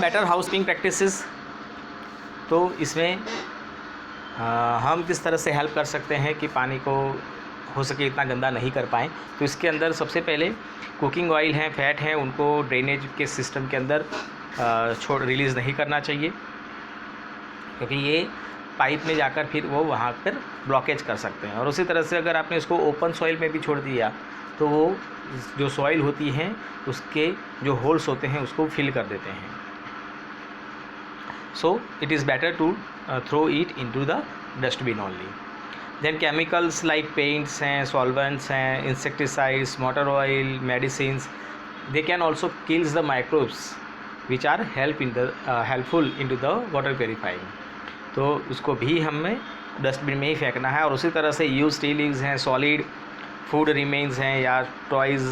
Better housekeeping practices, तो इसमें हम किस तरह से हेल्प कर सकते हैं कि पानी को हो सके इतना गंदा नहीं कर पाएँ। तो इसके अंदर सबसे पहले कुकिंग ऑयल हैं, फैट हैं, उनको ड्रेनेज के सिस्टम के अंदर रिलीज़ नहीं करना चाहिए, क्योंकि ये पाइप में जाकर फिर वो वहाँ पर ब्लॉकेज कर सकते हैं। और उसी तरह से अगर आपने इसको ओपन सॉइल में भी छोड़ दिया तो वो जो सॉइल होती है उसके जो होल्स होते हैं उसको फिल कर देते हैं। So it is better to throw it into the dustbin only. Then chemicals like paints हैं, सॉल्वेंट्स हैं, insecticides, motor oil, medicines, they can also kills the microbes which are helpful in to the water purifying. तो उसको भी हमें dustbin में ही फेंकना है। और उसी तरह से यूज टी लीव्स हैं, सॉलिड फूड रिमेन्स हैं, या टॉयज़,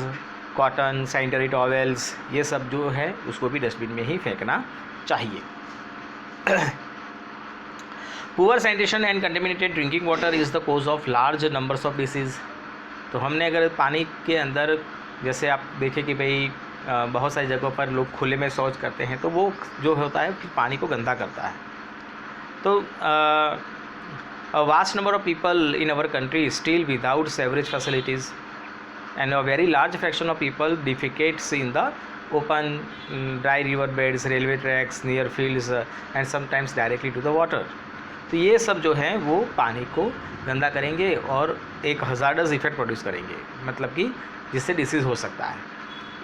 कॉटन, सैनिटरी टॉवेल्स, ये सब जो है उसको भी डस्टबिन में ही फेंकना चाहिए। Poor sanitation and contaminated drinking water is the cause of large numbers of disease. तो हमने अगर पानी के अंदर, जैसे आप देखें कि भाई बहुत सारी जगहों पर लोग खुले में शौच करते हैं, तो वो जो होता है फिर पानी को गंदा करता है। तो a vast number of people in our country still without sewerage facilities, and a very large fraction of people defecates in the open dry river beds, railway tracks, near fields, and sometimes directly to the water. तो ये सब जो है वो पानी को गंदा करेंगे और एक हज़ार्डस इफेक्ट प्रोड्यूस करेंगे, मतलब कि जिससे डिसीज़ हो सकता है।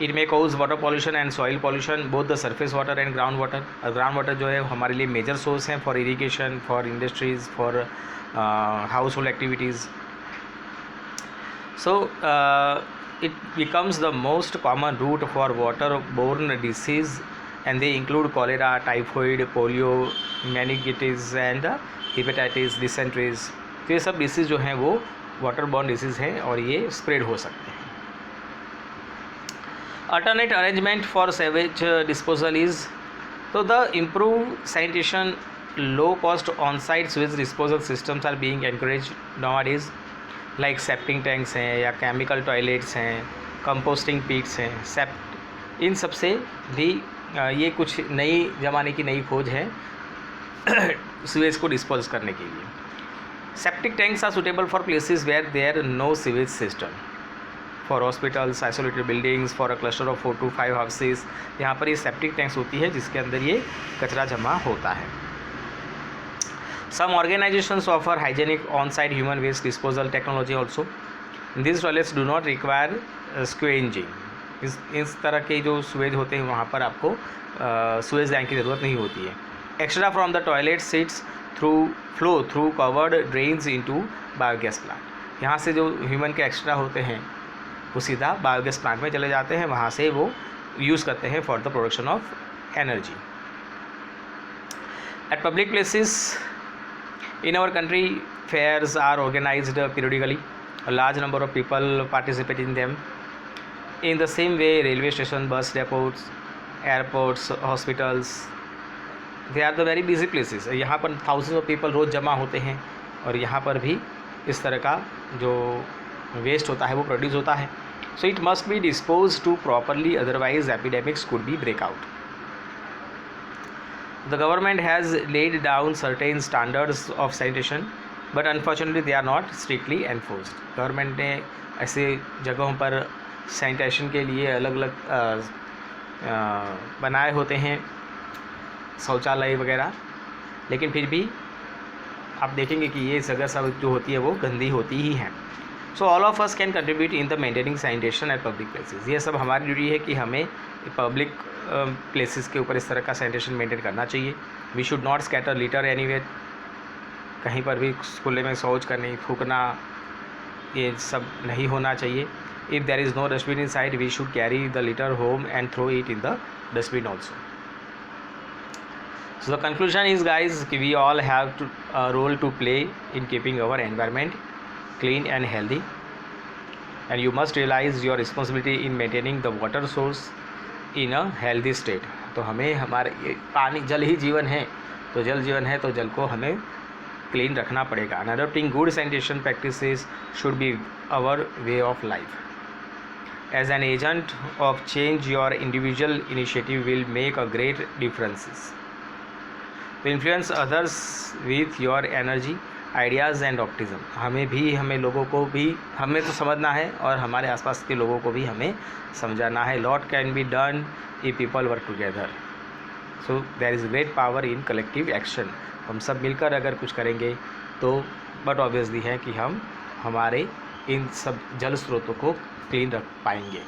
It may cause water pollution and soil pollution, both the surface water and ground water. और ग्राउंड वाटर जो है हमारे लिए मेजर सोर्स हैं for irrigation, for industries, for household activities. So it becomes the most common route for waterborne disease, and they include cholera, typhoid, polio, meningitis and hepatitis, dysenteries. तो ये सब disease जो हैं वो वाटरबॉर्न डिसीज़ हैं और ये स्प्रेड हो सकते हैं। Alternate arrangement for sewage disposal is, तो the improve sanitation, low cost on-site sewage disposal systems are being encouraged nowadays, like septic tanks हैं या chemical toilets हैं, composting pits हैं, इन सब से भी ये कुछ नई ज़माने की नई खोज है सीवेज को डिस्पोज करने के लिए। Septic tanks are suitable for places where there no sewage system, for hospitals, isolated buildings, for a cluster of 4 to 5 houses. यहाँ पर ये सेप्टिक टैंक्स होती है जिसके अंदर ये कचरा जमा होता है। Some organizations offer hygienic on-site human waste disposal technology also. These toilets do not require squeeging. इस तरह के जो स्वेज होते हैं वहाँ पर आपको स्वेज लाइन की ज़रूरत नहीं होती है। Extra from the toilet seats flow through covered drains into biogas plant. यहाँ से जो ह्यूमन के एक्स्ट्रा होते हैं वो सीधा बायोगैस प्लांट में चले जाते हैं, वहाँ से वो यूज़ करते हैं for the production of energy. Eight public places in our country, fairs are organized periodically. A large number of people participate in them. In the same way, railway station, bus depots, airports, hospitals, they are the very busy places. यहाँ पर thousands of people रोज़ जमा होते हैं और यहाँ पर भी इस तरह का जो वेस्ट होता है वो प्रोड्यूस होता है। So it must be disposed to properly, otherwise epidemics could be break out. The government has laid down certain standards of sanitation, but unfortunately they are not strictly enforced. Government ने ऐसे जगहों पर sanitation के लिए अलग अलग बनाए होते हैं शौचालय वगैरह, लेकिन फिर भी आप देखेंगे कि ये जगह सब जो होती है वो गंदी होती ही हैं। So all of us can contribute in the maintaining sanitation eight public places. ये सब हमारी ड्यूटी है कि हमें पब्लिक प्लेसेस के ऊपर इस तरह का सैनिटेशन मेंटेन करना चाहिए। We should not scatter litter anywhere, कहीं पर भी खुले में शौच करने, थूकना, ये सब नहीं होना चाहिए। If there is no dustbin inside, we should carry the litter home and throw it in the dustbin also. So the conclusion is guys कि we all have to role to play in keeping our environment clean and healthy, and you must realize your responsibility in maintaining the water source in a healthy state. तो हमें हमारे पानी, जल ही जीवन है, तो जल जीवन है तो जल को हमें क्लीन रखना पड़ेगा। And adopting good sanitation practices should be our way of life. As an agent of change your individual initiative will make a great differences to influence others with your energy ideas and optimism. हमें लोगों को भी हमें तो समझना है और हमारे आसपास के लोगों को भी हमें समझाना है। Lot can be done if people work together, so there is great power in collective action. हम सब मिलकर अगर कुछ करेंगे तो बट ऑब्वियसली है कि हम हमारे इन सब जल स्रोतों को क्लीन रख पाएंगे।